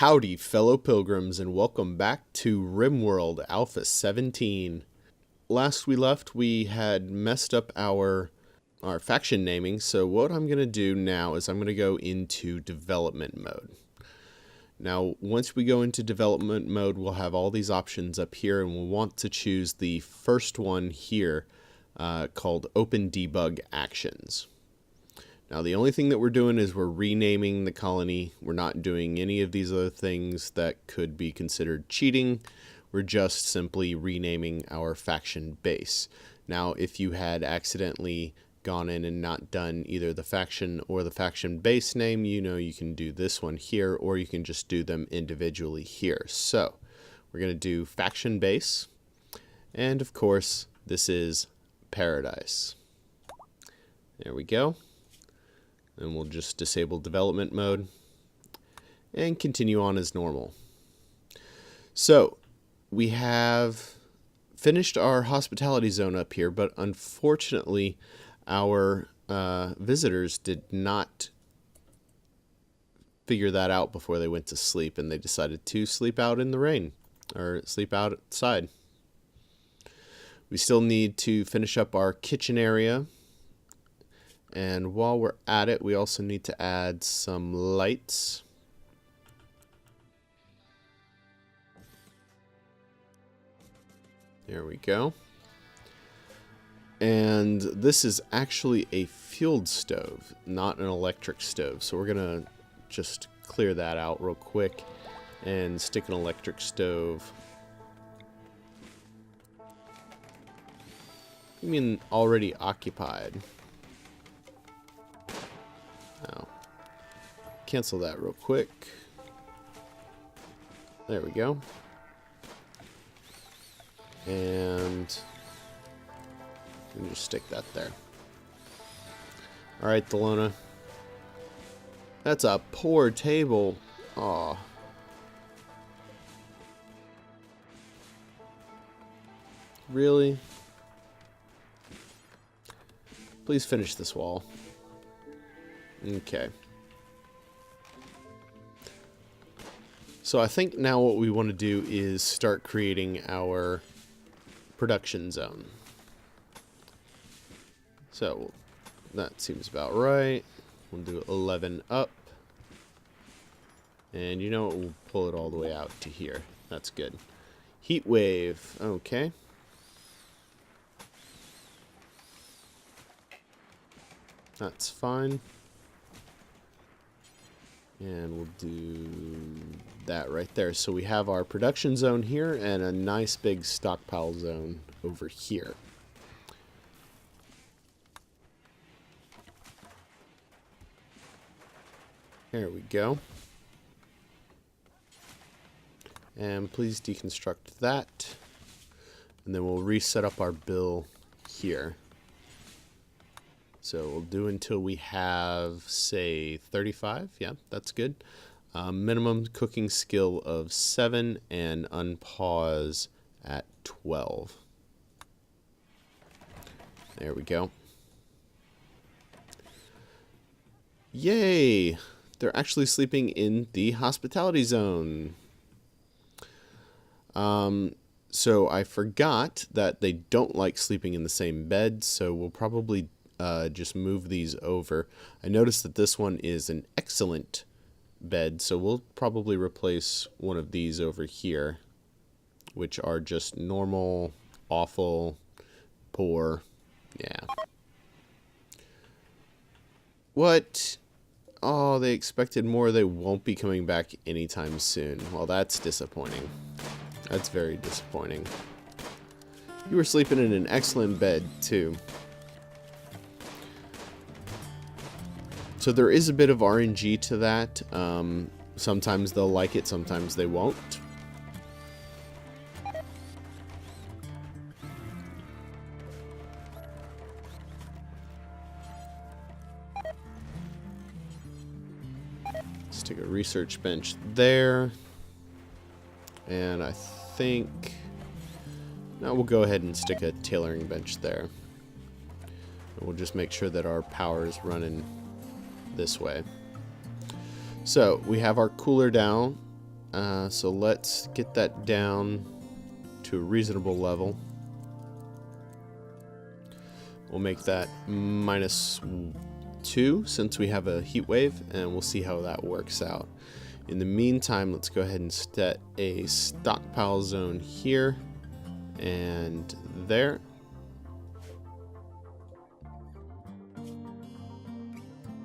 Howdy, fellow pilgrims, and welcome back to Rimworld Alpha 17. Last we left, we had messed up our faction naming, so what I'm going to do now is I'm going to go into development mode. Now, once we go into development mode, we'll have all these options up here, and we'll want to choose the first one here called Open Debug Actions. Now, the only thing that we're doing is we're renaming the colony. We're not doing any of these other things that could be considered cheating. We're just simply renaming our faction base. Now, if you had accidentally gone in and not done either the faction or the faction base name, you can do this one here, or you can just do them individually here. So, we're going to do faction base, and of course, this is Paradise. There we go. And we'll just disable development mode and continue on as normal. So we have finished our hospitality zone up here, but unfortunately our visitors did not figure that out before they went to sleep, and they decided to sleep out in the rain or sleep outside. We still need to finish up our kitchen area. And while we're at it, we also need to add some lights. There we go. And this is actually a fueled stove, not an electric stove. So we're going to just clear that out real quick and stick an electric stove. You mean already occupied? Now, cancel that real quick. There we go. And just stick that there. Alright, Delona. That's a poor table. Aw. Really? Please finish this wall. Okay. So I think now what we want to do is start creating our production zone. So that seems about right. We'll do 11 up. And you know what? We'll pull it all the way out to here. That's good. Heat wave. Okay. That's fine. And we'll do that right there. So we have our production zone here and a nice big stockpile zone over here. There we go. And please deconstruct that. And then we'll reset up our bill here. So we'll do until we have, say, 35. Yeah, that's good. Minimum cooking skill of 7 and unpause at 12. There we go. Yay! They're actually sleeping in the hospitality zone. So I forgot that they don't like sleeping in the same bed, so we'll probably just move these over. I noticed that this one is an excellent bed, so we'll probably replace one of these over here, which are just normal, awful, poor. Yeah. What? Oh, they expected more. They won't be coming back anytime soon. Well, that's disappointing. That's very disappointing. You were sleeping in an excellent bed, too. So there is a bit of RNG to that. Sometimes they'll like it, sometimes they won't. Let's take a research bench there. And I think... now we'll go ahead and stick a tailoring bench there. And we'll just make sure that our power is running this way. So we have our cooler down So let's get that down to a reasonable level. We'll make that -2 since we have a heat wave, and we'll see how that works out. In the meantime, let's go ahead and set a stockpile zone here and there.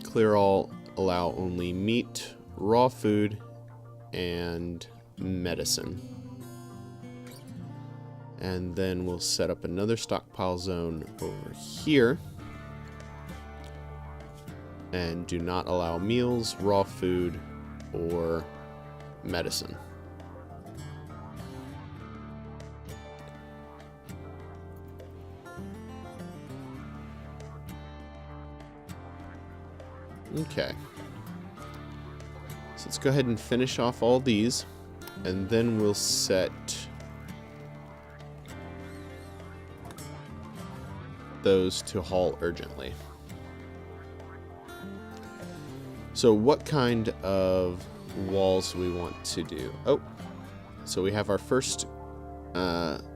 Clear all, allow only meat, raw food, and medicine. And then we'll set up another stockpile zone over here. And do not allow meals, raw food, or medicine. Okay. So let's go ahead and finish off all these, and then we'll set those to halt urgently. So what kind of walls do we want to do? Oh, so we have our first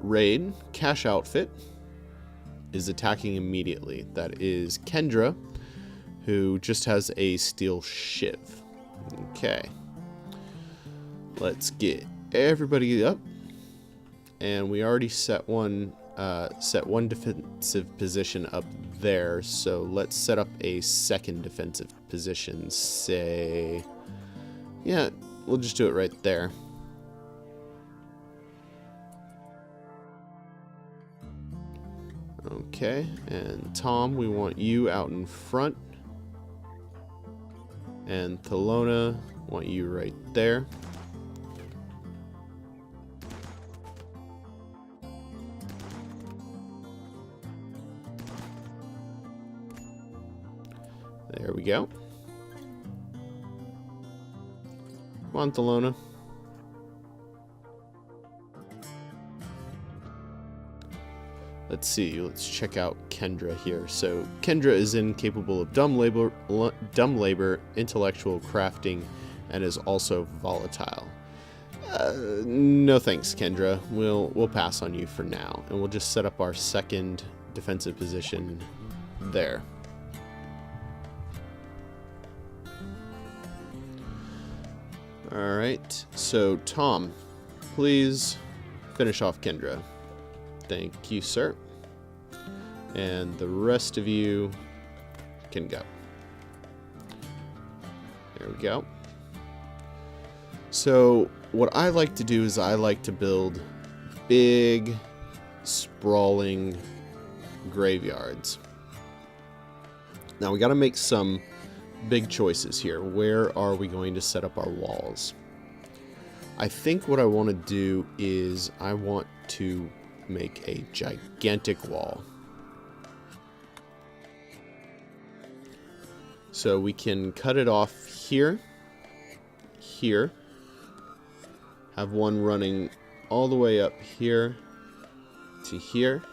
raid. Cash outfit is attacking immediately. That is Kendra, who just has a steel shiv. Okay. Let's get everybody up. And we already set one defensive position up there, so let's set up a second defensive position. Say, yeah, we'll just do it right there. Okay, and Tom, we want you out in front. And Thelona, want you right there. There we go. Come on, Thelona. Let's see, let's check out Kendra here. So Kendra is incapable of dumb labor, intellectual crafting, and is also volatile. No thanks, Kendra. We'll pass on you for now, and we'll just set up our second defensive position there. All right. So Tom, please finish off Kendra. Thank you, sir. And the rest of you can go. There we go. So what I like to do is I like to build big, sprawling graveyards. Now we got to make some big choices here. Where are we going to set up our walls? I think what I want to do is I want to make a gigantic wall. So we can cut it off here, here, have one running all the way up here to here,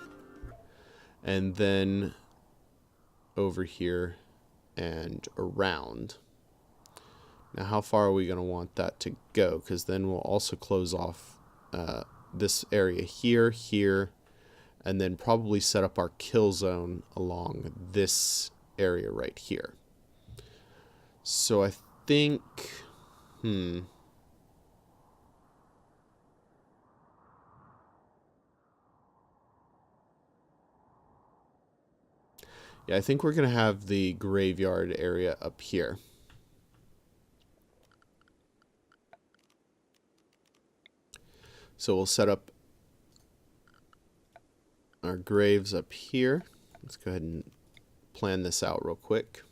and then over here and around. Now how far are we going to want that to go? Because then we'll also close off this area here, here, and then probably set up our kill zone along this area right here. So I think, yeah, I think we're going to have the graveyard area up here. So we'll set up our graves up here. Let's go ahead and plan this out real quick.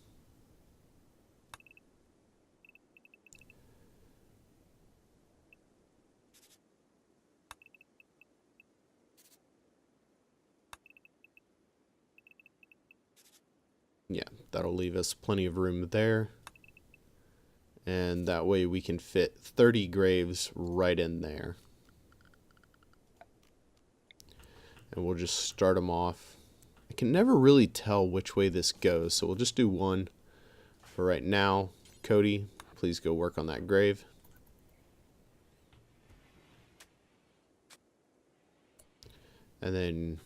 Yeah, that'll leave us plenty of room there. And that way we can fit 30 graves right in there. And we'll just start them off. I can never really tell which way this goes, so we'll just do one for right now. Cody, please go work on that grave. And then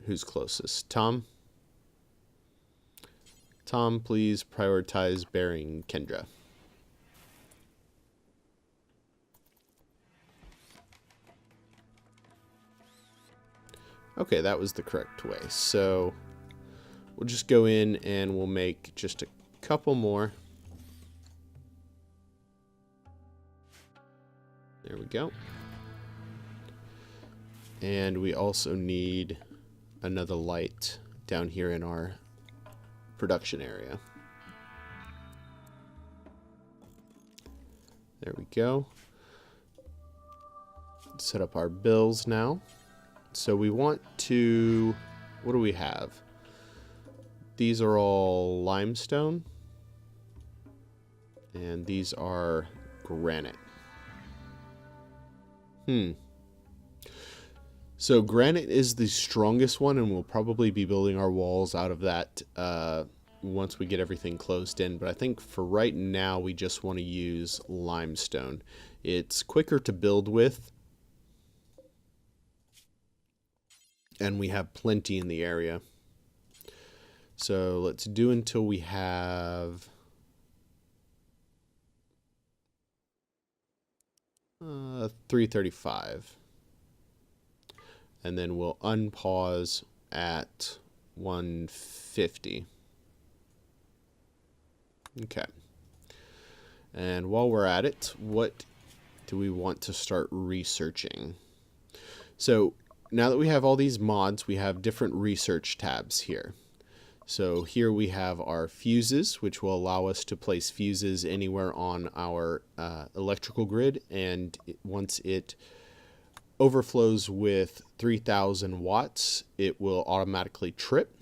who's closest? Tom? Tom, please prioritize burying Kendra. Okay, that was the correct way. So we'll just go in and we'll make just a couple more. There we go. And we also need another light down here in our production area. There we go. Set up our bills now. So we want to, what do we have? These are all limestone. And these are granite. So granite is the strongest one, and we'll probably be building our walls out of that once we get everything closed in. But I think for right now, we just want to use limestone. It's quicker to build with, and we have plenty in the area. So let's do until we have 335. And then we'll unpause at 150. Okay. And while we're at it, what do we want to start researching? So now that we have all these mods, we have different research tabs here. So here we have our fuses, which will allow us to place fuses anywhere on our electrical grid. And once it overflows with 3000 watts, it will automatically trip,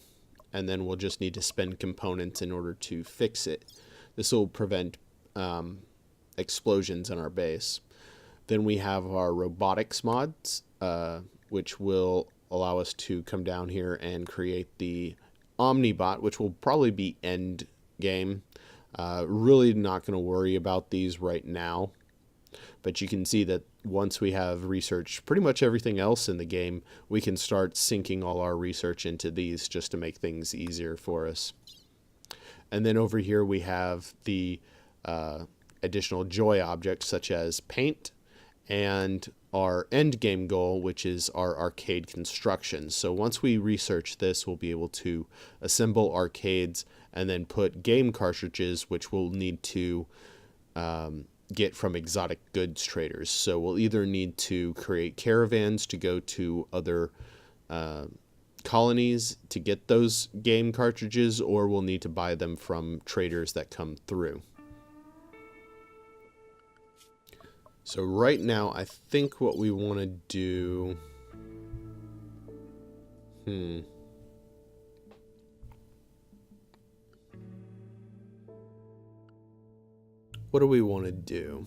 and then we'll just need to spend components in order to fix it. This will prevent explosions in our base. Then we have our robotics mods, which will allow us to come down here and create the Omnibot, which will probably be end game. Really not going to worry about these right now. But you can see that once we have researched pretty much everything else in the game, we can start sinking all our research into these just to make things easier for us. And then over here we have the additional joy objects such as paint and our end game goal, which is our arcade construction. So once we research this, we'll be able to assemble arcades and then put game cartridges, which we'll need to get from exotic goods traders. So we'll either need to create caravans to go to other colonies to get those game cartridges, or we'll need to buy them from traders that come through. So right now, I think what we want to do... What do we want to do?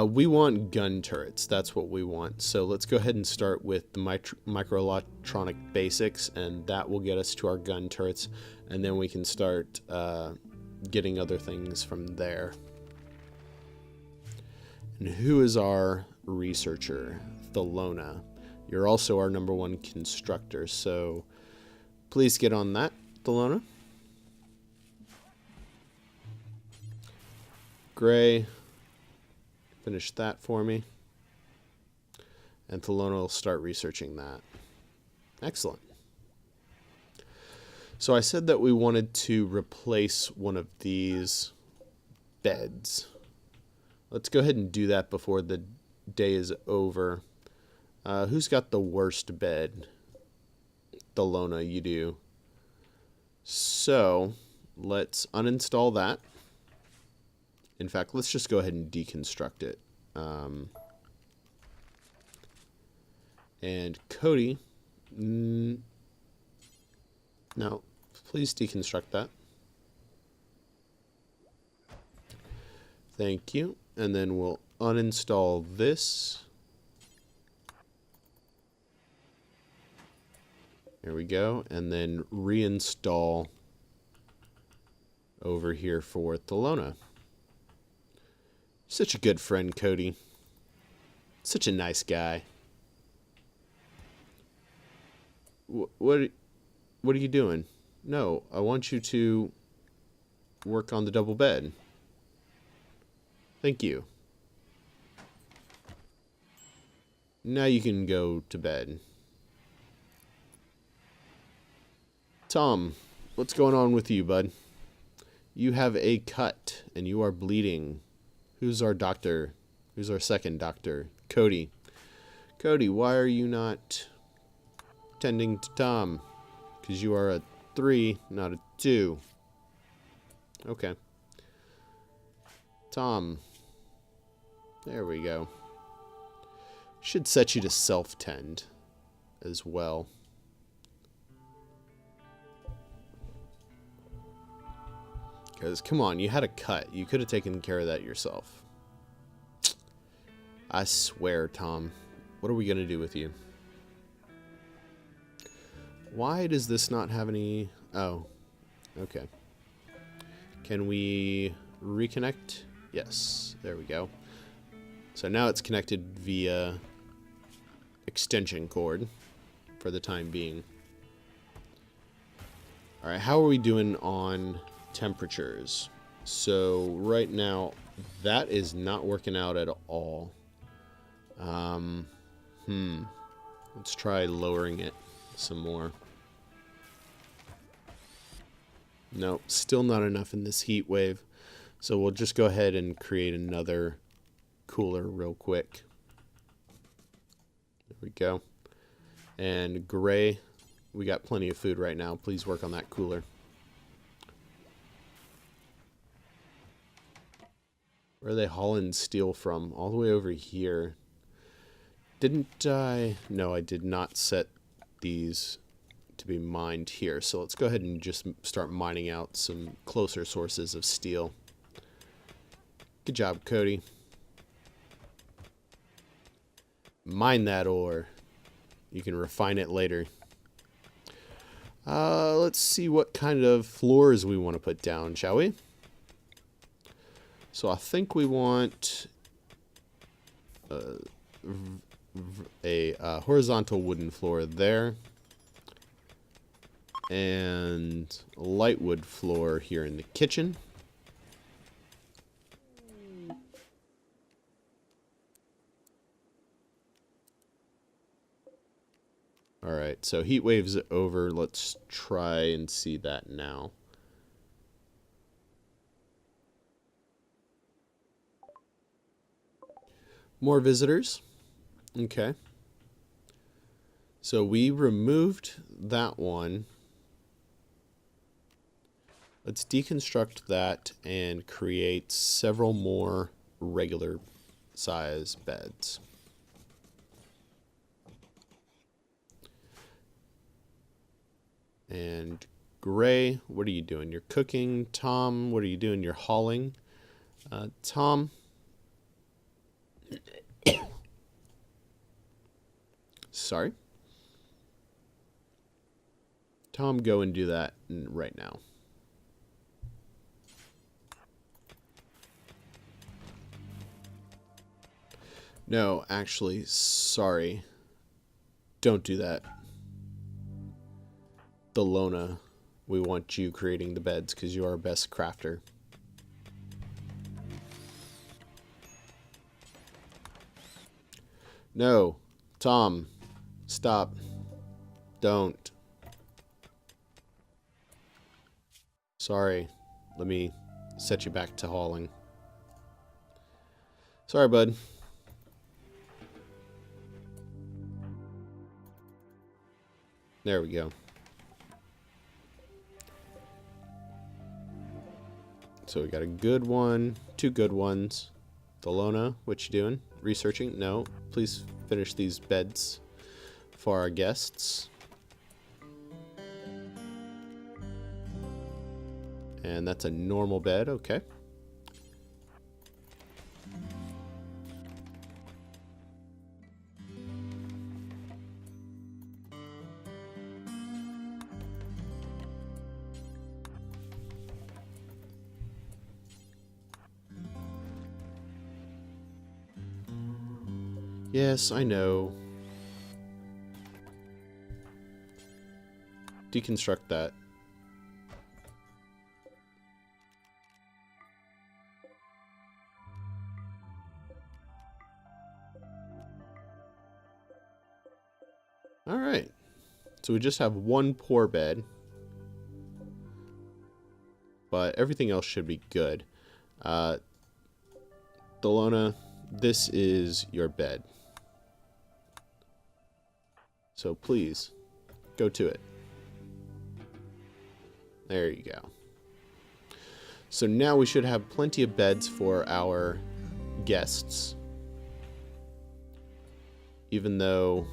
We want gun turrets. That's what we want. So let's go ahead and start with the microelectronic basics, and that will get us to our gun turrets, and then we can start getting other things from there. And who is our researcher? Thelona. You're also our #1 constructor, so please get on that, Thelona. Gray, finish that for me. And Thelona will start researching that. Excellent. So I said that we wanted to replace one of these beds. Let's go ahead and do that before the day is over. Who's got the worst bed? Thelona, you do. So let's uninstall that. In fact, let's just go ahead and deconstruct it. And Cody, no, please deconstruct that. Thank you. And then we'll uninstall this. There we go. And then reinstall over here for Thelona. Such a good friend, Cody. Such a nice guy. What are you doing? No, I want you to work on the double bed. Thank you. Now you can go to bed. Tom, what's going on with you, bud? You have a cut and you are bleeding. Who's our doctor? Who's our second doctor? Cody. Cody, why are you not tending to Tom? Because you are a 3, not a 2. Okay. Tom. There we go. Should set you to self-tend as well. Because, come on, you had a cut. You could have taken care of that yourself. I swear, Tom. What are we going to do with you? Why does this not have any... Oh, okay. Can we reconnect? Yes, there we go. So now it's connected via extension cord for the time being. Alright, how are we doing on temperatures? So right now, that is not working out at all. Let's try lowering it some more. Nope, still not enough in this heat wave. So we'll just go ahead and create another cooler real quick. There we go. And gray, we got plenty of food right now. Please work on that cooler. Where are they hauling steel from? All the way over here. Didn't I? No, I did not set these to be mined here. So let's go ahead and just start mining out some closer sources of steel. Good job, Cody. Mine that ore. You can refine it later. Let's see what kind of floors we want to put down, shall we? So I think we want a horizontal wooden floor there. And a light wood floor here in the kitchen. Alright, so heat wave's over. Let's try and see that now. More visitors. Okay. So we removed that one. Let's deconstruct that and create several more regular size beds. And Gray, what are you doing? You're cooking. Tom, what are you doing? You're hauling. Tom. Sorry. Tom, go and do that right now. No, actually, sorry. Don't do that. The Lona, we want you creating the beds because you're our best crafter. No, Tom, stop. Don't. Sorry, let me set you back to hauling. Sorry, bud. There we go. So we got a good one, 2 good ones. Delona, what you doing? Researching? No. Please finish these beds for our guests. And that's a normal bed, okay. Yes, I know. Deconstruct that. Alright. So we just have one poor bed. But everything else should be good. Delona, this is your bed. So please, go to it. There you go. So now we should have plenty of beds for our guests. Even though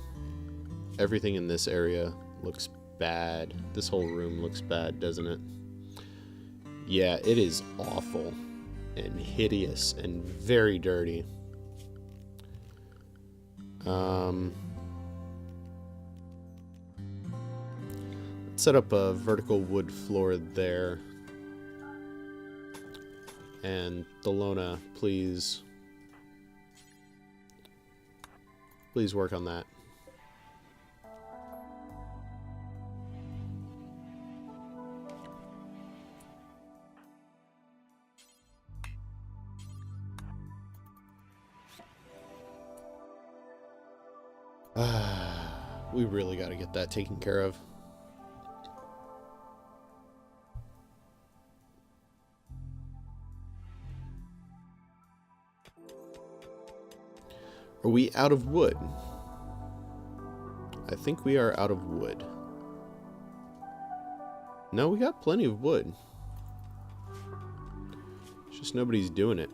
everything in this area looks bad. This whole room looks bad, doesn't it? Yeah, it is awful and hideous and very dirty. Let's set up a vertical wood floor there. And Delona, please work on that. We really got to get that taken care of. Are we out of wood? I think we are out of wood. No, we got plenty of wood. It's just nobody's doing it.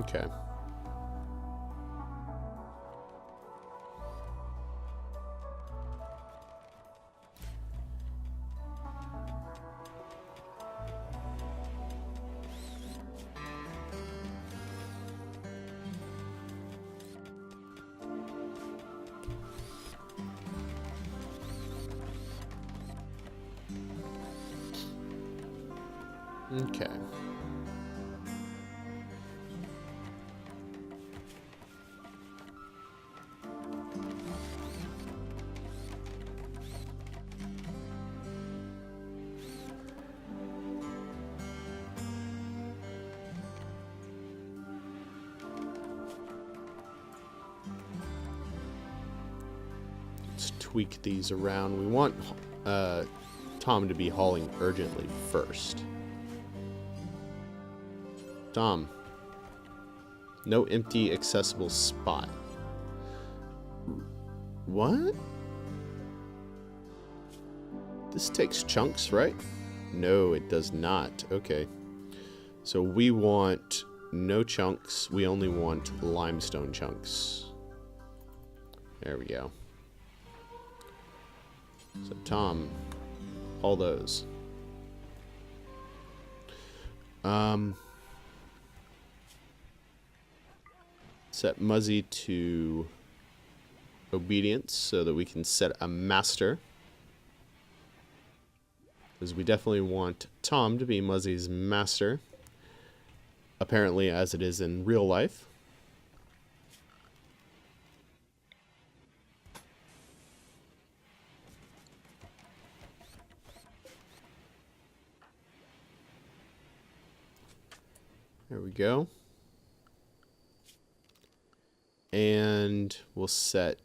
Okay. Okay. Let's tweak these around. We want Tom to be hauling urgently first. Tom, no empty accessible spot. What? This takes chunks, right? No, it does not. Okay. So we want no chunks. We only want limestone chunks. There we go. So Tom, all those. Set Muzzy to obedience so that we can set a master. Because we definitely want Tom to be Muzzy's master. Apparently, as it is in real life. There we go. And we'll set,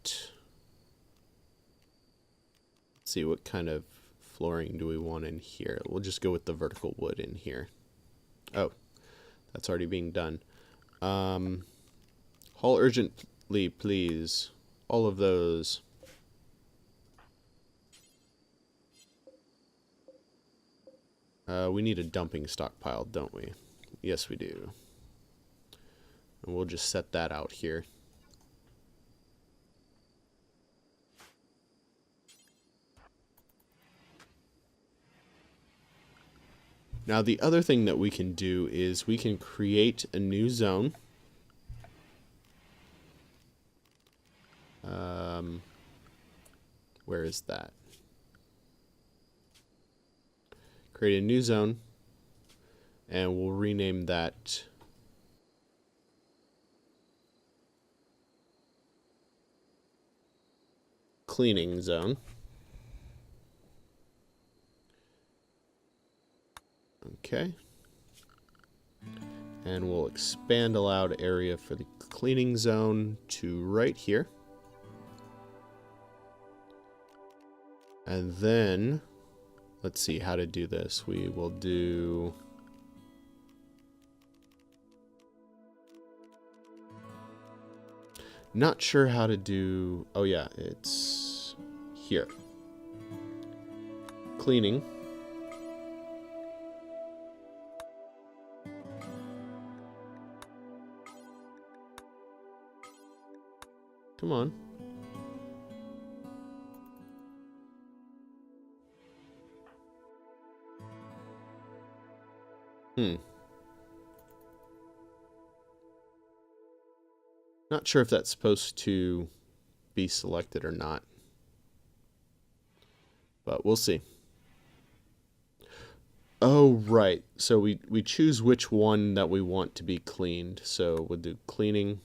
let's see, what kind of flooring do we want in here? We'll just go with the vertical wood in here. Oh, that's already being done. Haul urgently, please. All of those. We need a dumping stockpile, don't we? Yes, we do. And we'll just set that out here. Now, the other thing that we can do is we can create a new zone. Where is that? Create a new zone, and we'll rename that cleaning zone. Okay. And we'll expand allowed area for the cleaning zone to right here. And then, let's see how to do this. We will do... Not sure how to do... Oh yeah, it's here. Cleaning. Come on. Not sure if that's supposed to be selected or not. But we'll see. Oh, right. So we choose which one that we want to be cleaned. So we'll do cleaning.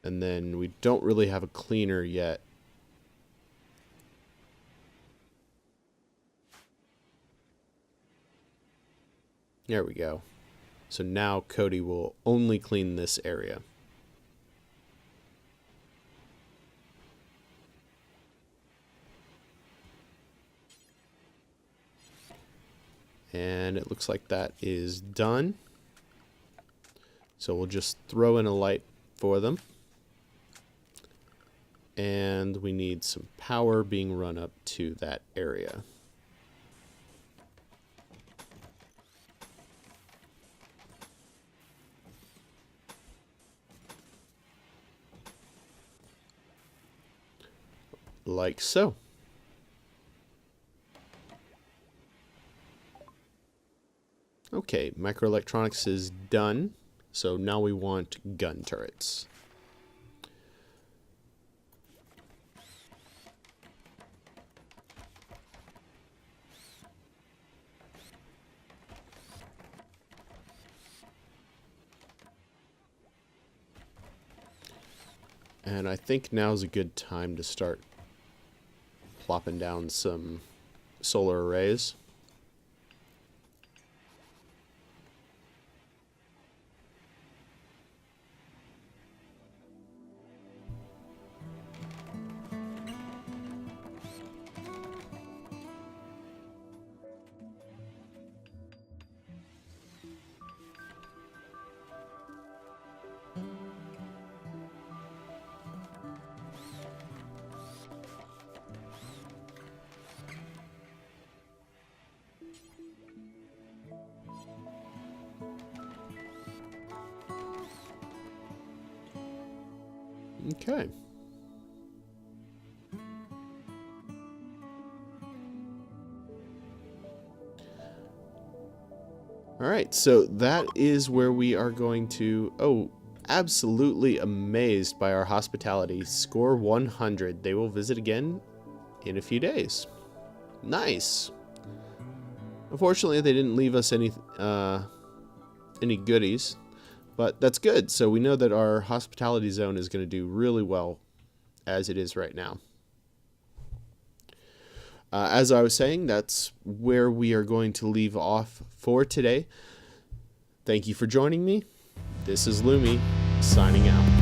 And then we don't really have a cleaner yet. There we go. So now Cody will only clean this area. And it looks like that is done. So we'll just throw in a light for them. And we need some power being run up to that area. Like so. Okay, microelectronics is done. So now we want gun turrets. And I think now's a good time to start plopping down some solar arrays. Okay. All right, so that is where we are going to... Oh, absolutely amazed by our hospitality. Score 100. They will visit again in a few days. Nice. Unfortunately, they didn't leave us any goodies. But that's good. So we know that our hospitality zone is going to do really well as it is right now. As I was saying, that's where we are going to leave off for today. Thank you for joining me. This is Lumi, signing out.